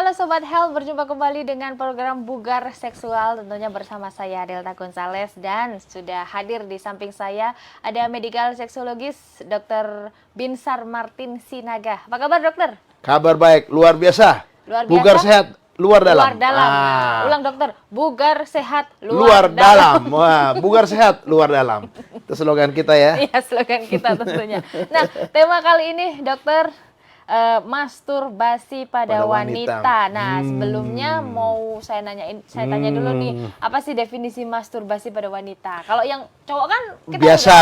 Halo Sobat Health, berjumpa kembali dengan program Bugar Seksual tentunya bersama saya Delta Gonzales dan sudah hadir di samping saya ada medical seksologis Dr. Binsar Martin Sinaga. Apa kabar dokter? Kabar baik, luar biasa. Luar biasa. Bugar sehat, luar dalam. Luar dalam. Ulang dokter, bugar sehat, luar dalam. Wah, bugar sehat, luar dalam. Itu slogan kita ya. Iya, slogan kita tentunya. Nah, tema kali ini dokter masturbasi pada wanita. Nah, sebelumnya mau saya tanya dulu nih, apa sih definisi masturbasi pada wanita? Kalau yang cowok kan kita biasa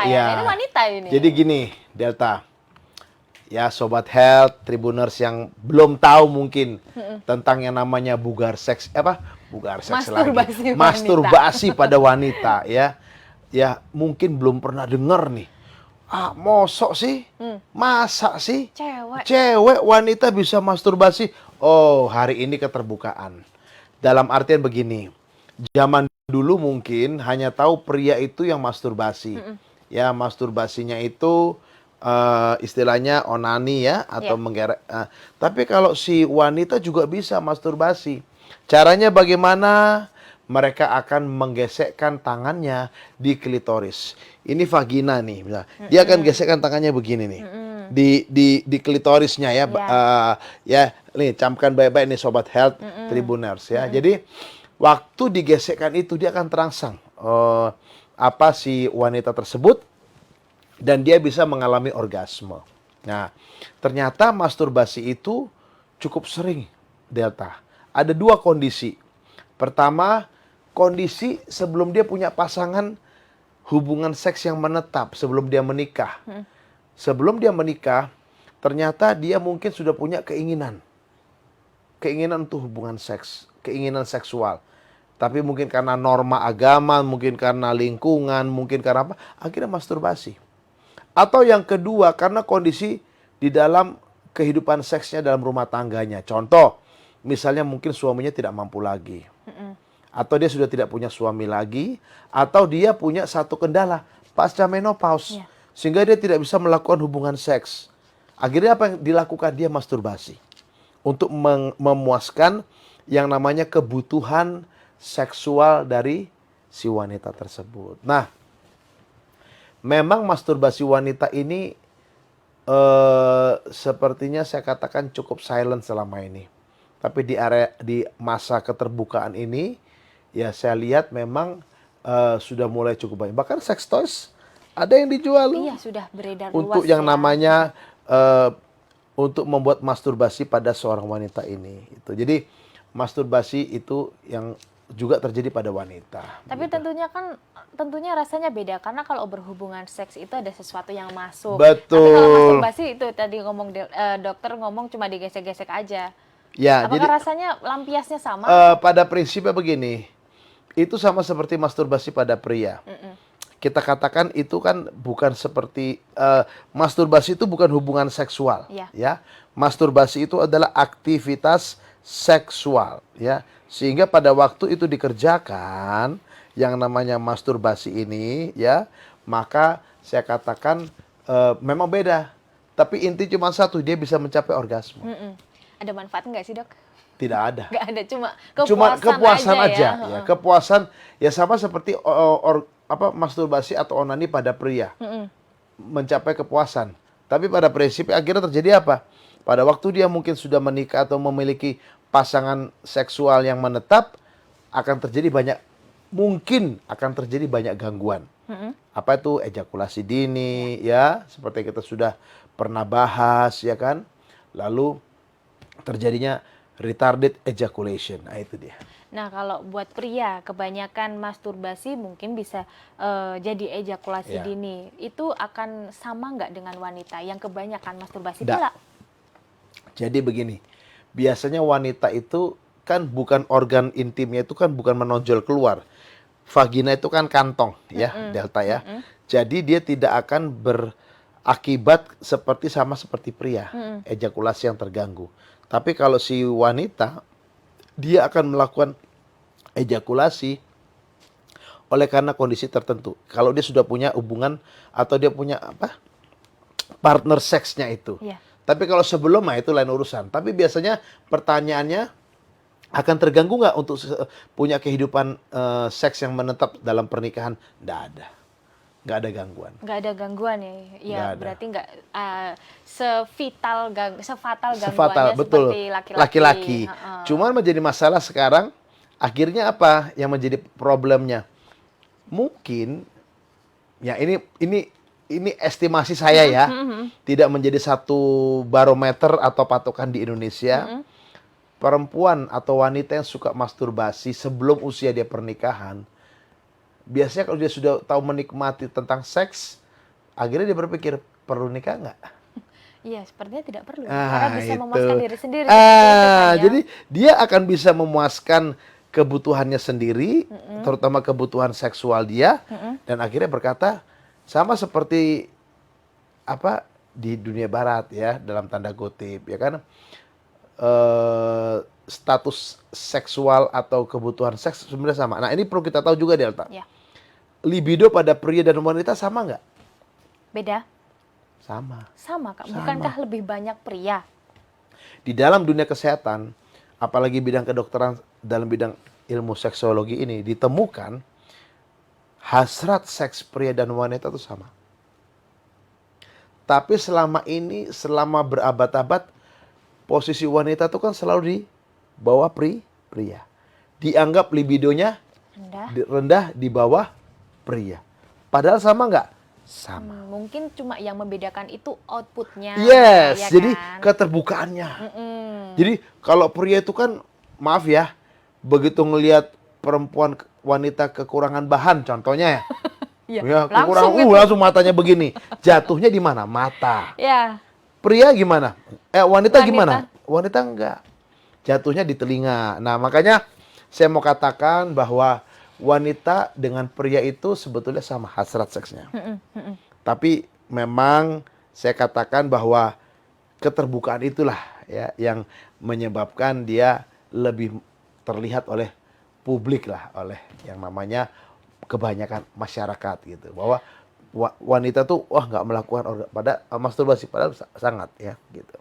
ya. ya. Ini wanita ini. Jadi gini, Delta. Ya, Sobat Health, Tribuners yang belum tahu mungkin tentang yang namanya bugar seks, bugar seks masturbasi lagi. Masturbasi pada wanita ya. Ya, mungkin belum pernah dengar nih. Mosok sih? Masa sih? Cewek wanita bisa masturbasi? Oh, hari ini keterbukaan. Dalam artian begini, zaman dulu mungkin hanya tahu pria itu yang masturbasi. Ya, masturbasinya itu istilahnya onani ya, atau menggerek. Tapi kalau si wanita juga bisa masturbasi. Caranya bagaimana? Mereka akan menggesekkan tangannya di klitoris. Ini vagina nih, dia akan gesekkan tangannya begini nih, di klitorisnya ya, ya, nih camkan baik-baik nih Sobat Health, Tribuners ya. Jadi waktu digesekkan itu dia akan terangsang apa si wanita tersebut dan dia bisa mengalami orgasme. Nah, ternyata masturbasi itu cukup sering, Delta. Ada dua kondisi. Pertama, kondisi sebelum dia punya pasangan hubungan seks yang menetap, sebelum dia menikah. Sebelum dia menikah, ternyata dia mungkin sudah punya keinginan. Keinginan untuk hubungan seks, keinginan seksual. Tapi mungkin karena norma agama, mungkin karena lingkungan, mungkin karena apa, akhirnya masturbasi. Atau yang kedua, karena kondisi di dalam kehidupan seksnya dalam rumah tangganya. Contoh, misalnya mungkin suaminya tidak mampu lagi. Atau dia sudah tidak punya suami lagi, atau dia punya satu kendala, pasca menopause, sehingga dia tidak bisa melakukan hubungan seks. Akhirnya apa yang dilakukan? Dia masturbasi untuk memuaskan yang namanya kebutuhan seksual dari si wanita tersebut. Nah, memang masturbasi wanita ini sepertinya saya katakan cukup silent selama ini. Tapi di masa keterbukaan ini, ya saya lihat memang sudah mulai cukup banyak. Bahkan sex toys ada yang dijual. Iya, sudah beredar untuk luas yang ya. namanya untuk membuat masturbasi pada seorang wanita ini. Jadi masturbasi itu yang juga terjadi pada wanita. Tapi gitu. tentunya rasanya beda karena kalau berhubungan seks itu ada sesuatu yang masuk. Betul. Tapi kalau masturbasi itu tadi dokter ngomong cuma digesek-gesek aja. Ya, apakah jadi rasanya lampiasnya sama? pada prinsipnya begini, itu sama seperti masturbasi pada pria. Kita katakan itu kan bukan seperti masturbasi itu bukan hubungan seksual, ya. Masturbasi itu adalah aktivitas seksual, ya. Sehingga pada waktu itu dikerjakan yang namanya masturbasi ini, ya, maka saya katakan memang beda. Tapi inti cuma satu, dia bisa mencapai orgasme. Ada manfaat nggak sih dok? Tidak ada. Nggak ada, cuma kepuasan aja. Ya. Kepuasan ya sama seperti masturbasi atau onani pada pria. Mencapai kepuasan. Tapi pada prinsipnya akhirnya terjadi apa? Pada waktu dia mungkin sudah menikah atau memiliki pasangan seksual yang menetap, mungkin akan terjadi banyak gangguan. Apa itu ejakulasi dini, ya, seperti kita sudah pernah bahas, ya kan? Lalu terjadinya retarded ejaculation. Nah, itu dia. Nah, kalau buat pria, kebanyakan masturbasi mungkin bisa jadi ejakulasi dini. Itu akan sama nggak dengan wanita yang kebanyakan masturbasi pula? Jadi begini, biasanya wanita itu kan bukan organ intimnya itu kan bukan menonjol keluar. Vagina itu kan kantong, ya, Delta ya. Jadi dia tidak akan berakibat sama seperti pria, ejakulasi yang terganggu. Tapi kalau si wanita, dia akan melakukan ejakulasi oleh karena kondisi tertentu. Kalau dia sudah punya hubungan atau dia punya partner seksnya itu. Tapi kalau sebelum mah itu lain urusan. Tapi biasanya pertanyaannya akan terganggu nggak untuk punya kehidupan seks yang menetap dalam pernikahan? Nggak ada. Nggak ada gangguan. Nggak ada gangguan ya? Ya Nggak ada. berarti nggak sefatal Sefatal, gangguannya betul. seperti laki-laki. Laki-laki. Cuman menjadi masalah sekarang, akhirnya apa yang menjadi problemnya? Mungkin, ya ini estimasi saya ya, tidak menjadi satu barometer atau patokan di Indonesia. Perempuan atau wanita yang suka masturbasi sebelum usia dia pernikahan, biasanya kalau dia sudah tahu menikmati tentang seks, akhirnya dia berpikir, perlu nikah nggak? Iya, sepertinya tidak perlu. Karena bisa Itu. memuaskan diri sendiri. Seperti itu kan, ya. Jadi dia akan bisa memuaskan kebutuhannya sendiri, terutama kebutuhan seksual dia, dan akhirnya berkata, sama seperti apa di dunia barat ya, dalam tanda kutip, ya kan, status seksual atau kebutuhan seks sebenarnya sama. Nah ini perlu kita tahu juga Delta. Ya. Libido pada pria dan wanita sama nggak? Beda? Sama. Sama, Kak. Sama. Bukankah lebih banyak pria? Di dalam dunia kesehatan, apalagi bidang kedokteran dalam bidang ilmu seksologi ini, ditemukan hasrat seks pria dan wanita itu sama. Tapi selama ini, selama berabad-abad, posisi wanita itu kan selalu di bawah pria. Dianggap libidonya rendah di bawah pria. Padahal sama nggak? Sama. Mungkin cuma yang membedakan itu outputnya. Yes, ya jadi kan? keterbukaannya. Jadi kalau pria itu kan, maaf ya, begitu ngelihat perempuan wanita kekurangan bahan, contohnya ya, ya kekurangan, langsung matanya begini. Jatuhnya di mana? Mata. Ya. Pria gimana? Wanita gimana? Wanita enggak. Jatuhnya di telinga. Nah, makanya saya mau katakan bahwa wanita dengan pria itu sebetulnya sama hasrat seksnya. Tapi memang saya katakan bahwa keterbukaan itulah ya yang menyebabkan dia lebih terlihat oleh publik lah, oleh yang namanya kebanyakan masyarakat gitu. Bahwa wanita tuh nggak melakukan pada masturbasi, padahal sangat ya gitu.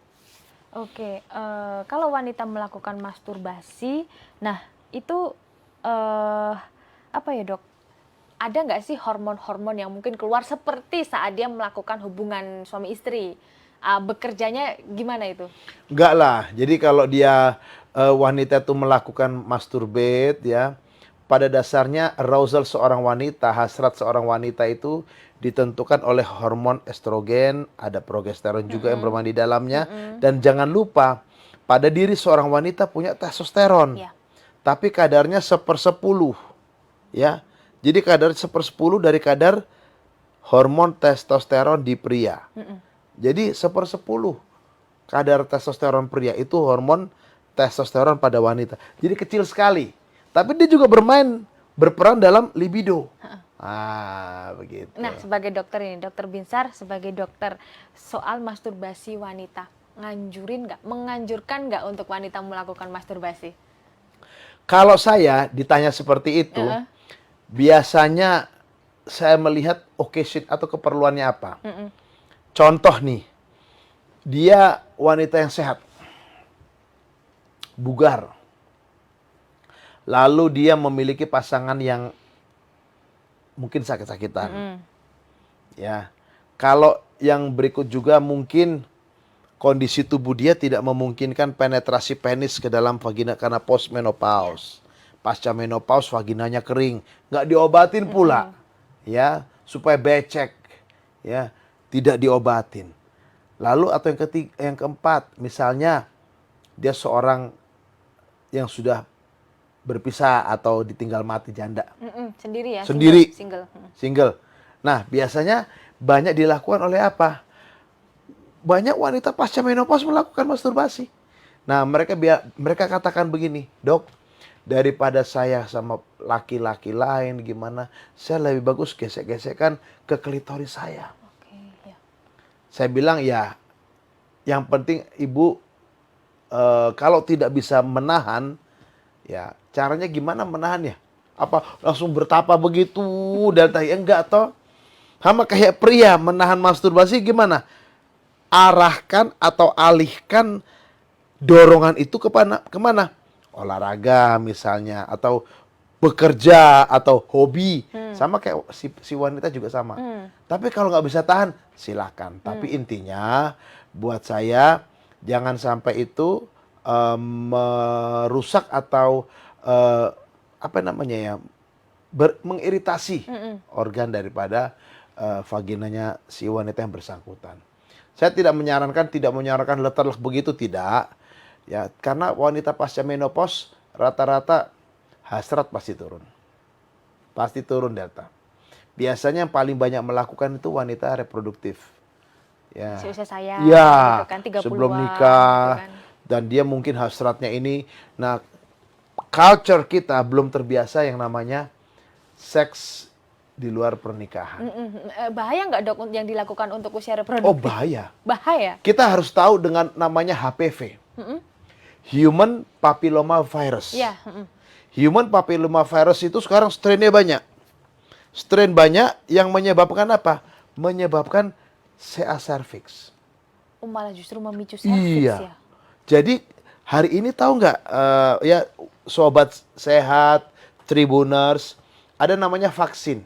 Oke, kalau wanita melakukan masturbasi, nah itu apa ya dok? Ada nggak sih hormon-hormon yang mungkin keluar seperti saat dia melakukan hubungan suami istri? Bekerjanya gimana itu? Enggak lah. Jadi kalau dia wanita itu melakukan masturbate ya, pada dasarnya arousal seorang wanita, hasrat seorang wanita itu ditentukan oleh hormon estrogen, ada progesteron juga yang bermain di dalamnya, dan jangan lupa pada diri seorang wanita punya testosteron, tapi kadarnya 1/10, ya. Jadi kadar 1/10 dari kadar hormon testosteron di pria. Jadi 1/10 kadar testosteron pria itu hormon testosteron pada wanita. Jadi kecil sekali. Tapi dia juga berperan dalam libido. Begitu. Nah, sebagai dokter ini, Dokter Binsar sebagai dokter, soal masturbasi wanita, menganjurkan nggak untuk wanita melakukan masturbasi? Kalau saya ditanya seperti itu, biasanya saya melihat occasion atau keperluannya apa. Contoh nih, dia wanita yang sehat, bugar, lalu dia memiliki pasangan yang mungkin sakit-sakitan. Ya. Kalau yang berikut juga mungkin kondisi tubuh dia tidak memungkinkan penetrasi penis ke dalam vagina karena postmenopause. Pasca menopause vaginanya kering, nggak diobatin pula. Ya, supaya becek. Ya, tidak diobatin. Lalu atau yang keempat, misalnya dia seorang yang sudah berpisah atau ditinggal mati janda. Sendiri ya? Sendiri. Single. Nah, biasanya banyak dilakukan oleh apa? Banyak wanita pasca menopause melakukan masturbasi. Nah, mereka katakan begini, dok, daripada saya sama laki-laki lain gimana, saya lebih bagus gesek-gesekkan ke klitoris saya. Saya bilang ya, yang penting ibu kalau tidak bisa menahan, ya caranya gimana menahannya? Apa langsung bertapa begitu dan enggak toh? Sama kayak pria menahan masturbasi gimana? arahkan atau alihkan dorongan itu kemana? Olahraga misalnya, atau bekerja, atau hobi. Sama kayak si wanita juga sama. Tapi kalau nggak bisa tahan, silahkan. Tapi intinya buat saya jangan sampai itu merusak atau apa namanya ya, mengiritasi organ daripada vaginanya si wanita yang bersangkutan. Saya tidak menyarankan letarlah begitu, tidak. Ya, karena wanita pasca menopause rata-rata hasrat pasti turun. Pasti turun delta. Biasanya yang paling banyak melakukan itu wanita reproduktif. Ya. Usia saya Ya, gitu kan, 30-an, sebelum nikah gitu kan. dan dia mungkin hasratnya ini. Nah, culture kita belum terbiasa yang namanya seks di luar pernikahan. Bahaya nggak dok yang dilakukan untuk usia reproduktif? Oh, bahaya. Bahaya. Kita harus tahu dengan namanya HPV. Human Papilloma Virus. Ya. Human Papilloma Virus itu sekarang strainnya banyak. Strain banyak yang menyebabkan apa? Menyebabkan CA cervix. Oh, malah justru memicu cervix Iya. ya? Jadi hari ini tahu nggak ya sobat sehat, Tribuners, ada namanya vaksin.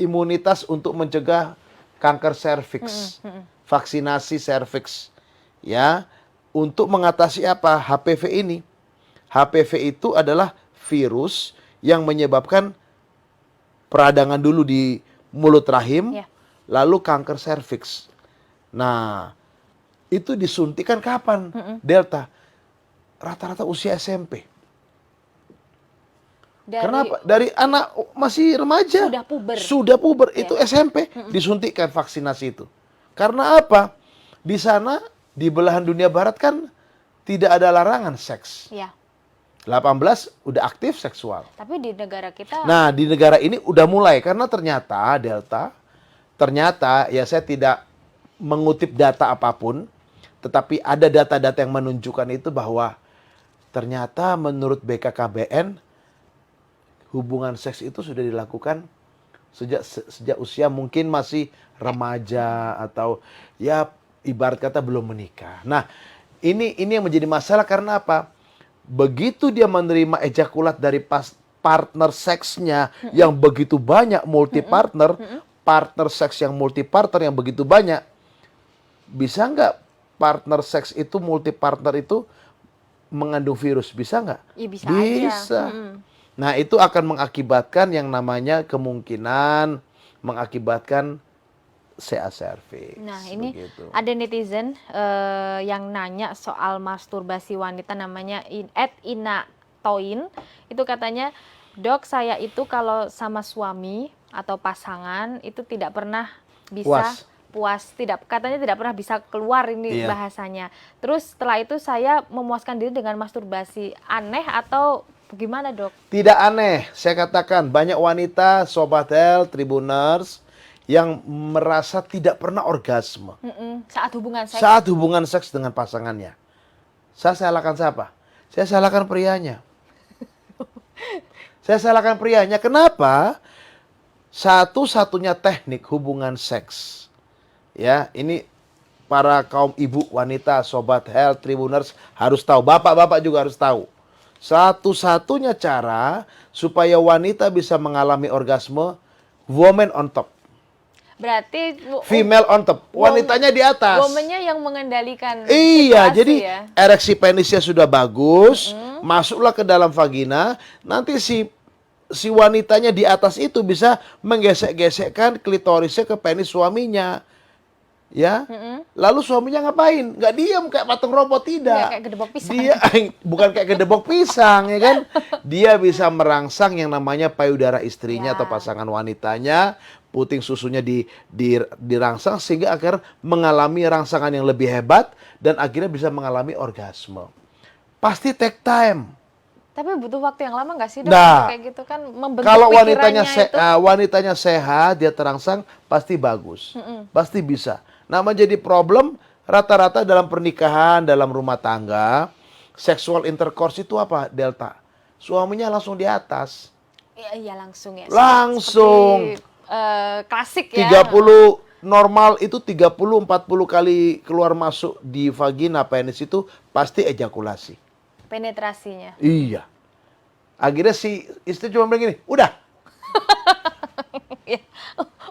Imunitas untuk mencegah kanker serviks. Vaksinasi serviks. Ya, untuk mengatasi apa? HPV ini. HPV itu adalah virus yang menyebabkan peradangan dulu di mulut rahim, Ya. lalu kanker serviks. Nah, itu disuntikan kapan? Delta. Rata-rata usia SMP. Kenapa? Dari anak masih remaja. Sudah puber. Sudah puber. Ya. Itu SMP disuntikkan vaksinasi itu. Karena apa? Di sana, di belahan dunia barat kan tidak ada larangan seks. Ya. 18 udah aktif seksual. Tapi di negara kita. Nah, di negara ini udah mulai. Karena ternyata Delta, ternyata ya saya tidak mengutip data apapun, tetapi ada data-data yang menunjukkan itu bahwa ternyata menurut BKKBN, hubungan seks itu sudah dilakukan sejak usia mungkin masih remaja atau ya ibarat kata belum menikah. Nah, ini yang menjadi masalah karena apa? Begitu dia menerima ejakulat dari partner seksnya yang begitu banyak, multi partner, partner seks yang multi partner yang begitu banyak, bisa nggak partner seks itu, multi partner itu mengandung virus? Bisa nggak? Ya, bisa Bisa. aja. Nah, itu akan mengakibatkan yang namanya kemungkinan mengakibatkan CA cervix. Nah, ini begitu. ada netizen yang nanya soal masturbasi wanita, namanya @inatoin. Itu katanya, "Dok, saya itu kalau sama suami atau pasangan itu tidak pernah bisa puas, katanya tidak pernah bisa keluar ini bahasanya. Terus setelah itu saya memuaskan diri dengan masturbasi. Aneh atau gimana, Dok?" Tidak aneh, saya katakan banyak wanita, Sobat Health, Tribuners yang merasa tidak pernah orgasme Saat hubungan seks. saat hubungan seks dengan pasangannya. Saya salahkan siapa? Saya salahkan prianya. Saya salahkan prianya. Kenapa? Satu-satunya teknik hubungan seks, ya ini para kaum ibu, wanita, Sobat Health, Tribuners harus tahu. Bapak-bapak juga harus tahu. Satu-satunya cara supaya wanita bisa mengalami orgasme, woman on top. Berarti Female on top, wanitanya di atas. womannya yang mengendalikan Iya, situasi jadi ya. ereksi penisnya sudah bagus, masuklah ke dalam vagina, nanti si wanitanya di atas itu bisa menggesek-gesekkan klitorisnya ke penis suaminya. Ya, lalu suaminya ngapain? Nggak diam kayak patung robot, tidak. Ya, kayak gedebok pisang. Dia bukan kayak gedebok pisang, ya kan? Dia bisa merangsang yang namanya payudara istrinya atau pasangan wanitanya, puting susunya dirangsang sehingga akhirnya mengalami rangsangan yang lebih hebat dan akhirnya bisa mengalami orgasme. Pasti take time. Tapi butuh waktu yang lama nggak sih, Dok? Nah, kayak gitu kan membentuk kalau pikirannya itu. wanitanya sehat, dia terangsang, pasti bagus. Pasti bisa. Nah, menjadi problem rata-rata dalam pernikahan, dalam rumah tangga, seksual intercourse itu apa, Delta? Suaminya langsung di atas. Iya langsung ya. Langsung. Seperti, klasik ya. normal itu 30-40 kali keluar masuk di vagina penis itu pasti ejakulasi. Penetrasinya. Iya. Akhirnya si istri cuma bilang gini, udah.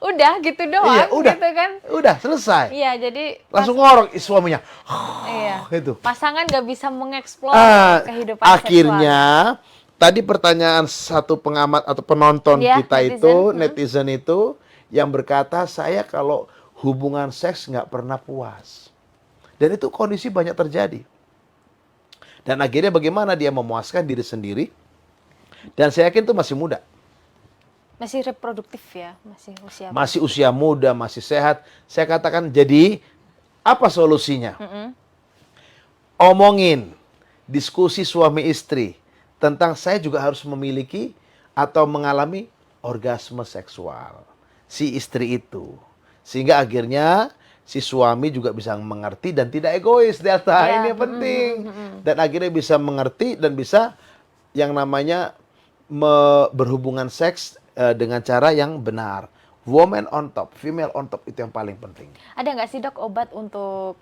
Udah gitu doang, Iya, udah. gitu kan? Udah, selesai. Iya, jadi Langsung ngorok suaminya. iya. Gitu. Pasangan nggak bisa mengeksplor kehidupan Akhirnya, tadi pertanyaan satu pengamat atau penonton Ya, kita netizen. itu, netizen itu, yang berkata, saya kalau hubungan seks nggak pernah puas. Dan itu kondisi banyak terjadi. Dan akhirnya bagaimana dia memuaskan diri sendiri. Dan saya yakin itu masih muda. Masih reproduktif ya, masih usia. Masih usia muda, masih sehat. Saya katakan, jadi apa solusinya? Omongin, diskusi suami istri tentang saya juga harus memiliki atau mengalami orgasme seksual si istri itu. Sehingga akhirnya si suami juga bisa mengerti dan tidak egois, Delta. Ya. Ini yang penting. Dan akhirnya bisa mengerti dan bisa yang namanya berhubungan seks dengan cara yang benar. Woman on top, female on top, itu yang paling penting. Ada nggak sih dok obat untuk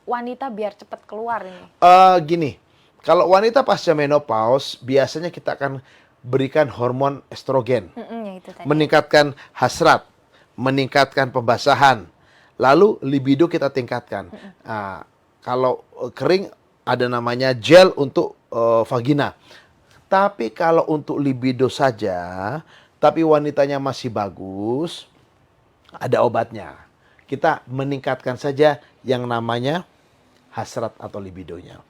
wanita biar cepat keluar ini? Gini, kalau wanita pasca menopause, biasanya kita akan berikan hormon estrogen. Ya itu tadi. Meningkatkan hasrat, meningkatkan pembasahan, lalu libido kita tingkatkan. Kalau kering ada namanya gel untuk vagina. Tapi kalau untuk libido saja, tapi wanitanya masih bagus, ada obatnya. Kita meningkatkan saja yang namanya hasrat atau libidonya.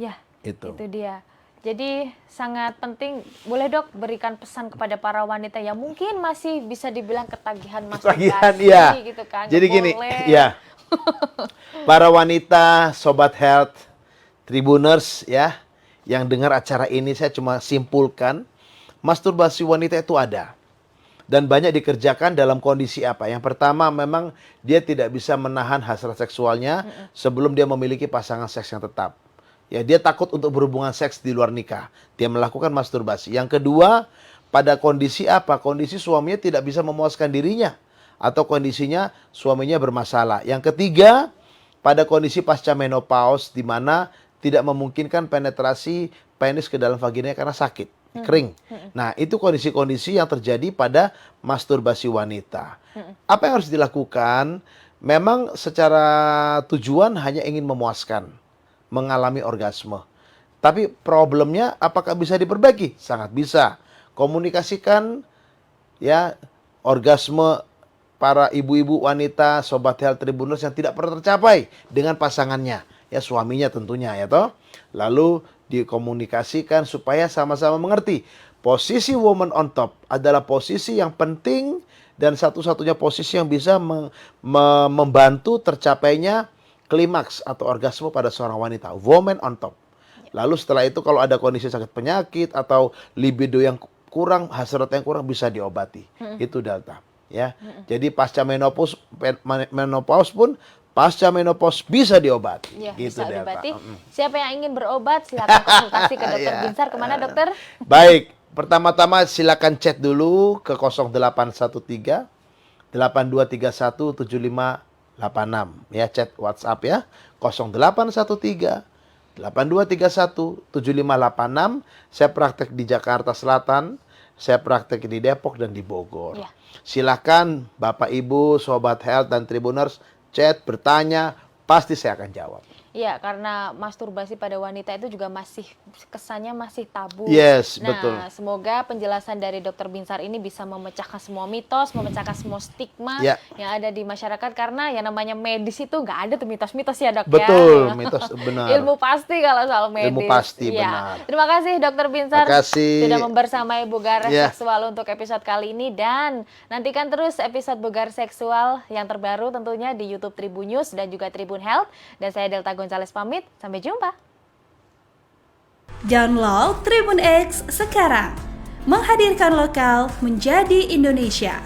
Ya, Itu. itu dia. Jadi sangat penting, boleh dok berikan pesan kepada para wanita yang mungkin masih bisa dibilang ketagihan masturbasi iya. gitu kan. Jadi nggak gini, boleh. ya. Para wanita, sobat health, tribuners ya, yang dengar acara ini saya cuma simpulkan, masturbasi wanita itu ada. Dan banyak dikerjakan dalam kondisi apa? Yang pertama memang dia tidak bisa menahan hasrat seksualnya sebelum dia memiliki pasangan seks yang tetap. Ya, dia takut untuk berhubungan seks di luar nikah. Dia melakukan masturbasi. Yang kedua, pada kondisi apa? Kondisi suaminya tidak bisa memuaskan dirinya. Atau kondisinya suaminya bermasalah. Yang ketiga, pada kondisi pasca menopause di mana tidak memungkinkan penetrasi penis ke dalam vaginanya karena sakit, kering. Nah, itu kondisi-kondisi yang terjadi pada masturbasi wanita. Apa yang harus dilakukan? Memang secara tujuan hanya ingin memuaskan, mengalami orgasme. Tapi problemnya apakah bisa diperbaiki? Sangat bisa. Komunikasikan ya orgasme para ibu-ibu wanita, sobat health tribuners yang tidak pernah tercapai dengan pasangannya. Ya suaminya tentunya ya toh. Lalu dikomunikasikan supaya sama-sama mengerti. Posisi woman on top adalah posisi yang penting dan satu-satunya posisi yang bisa membantu tercapainya klimaks atau orgasme pada seorang wanita. Woman on top. Lalu setelah itu kalau ada kondisi sakit penyakit atau libido yang kurang, hasrat yang kurang bisa diobati. Itu Delta. Ya. Jadi pasca menopause pun pasca menopause bisa diobati. Ya, gitu, bisa Delta. diobati. Siapa yang ingin berobat silakan konsultasi ke dokter Iya. Binsar. Kemana dokter? Baik, pertama-tama silakan chat dulu ke 0813 8231 7586 ya, chat WhatsApp ya. 0813 8231 7586. Saya praktek di Jakarta Selatan, saya praktek di Depok dan di Bogor. Ya. Silakan Bapak Ibu, Sobat Health dan Tribuners chat, bertanya, pasti saya akan jawab. Iya, karena masturbasi pada wanita itu juga masih kesannya masih tabu. Yes, nah, betul. semoga penjelasan dari Dokter Binsar ini bisa memecahkan semua mitos, memecahkan semua stigma Ya. yang ada di masyarakat, karena yang namanya medis itu nggak ada tuh mitos-mitos ya dok. Betul, ya. mitos benar. Ilmu pasti kalau soal medis. Ilmu pasti, Ya. benar. Terima kasih Dokter Binsar Makasih. sudah membersamai Bugar Ya. Seksual untuk episode kali ini, dan nantikan terus episode Bugar Seksual yang terbaru tentunya di YouTube Tribun News dan juga Tribun Health. Dan saya Delta Gonzales pamit. Sampai jumpa. Download Tribun X sekarang. Menghadirkan lokal menjadi Indonesia.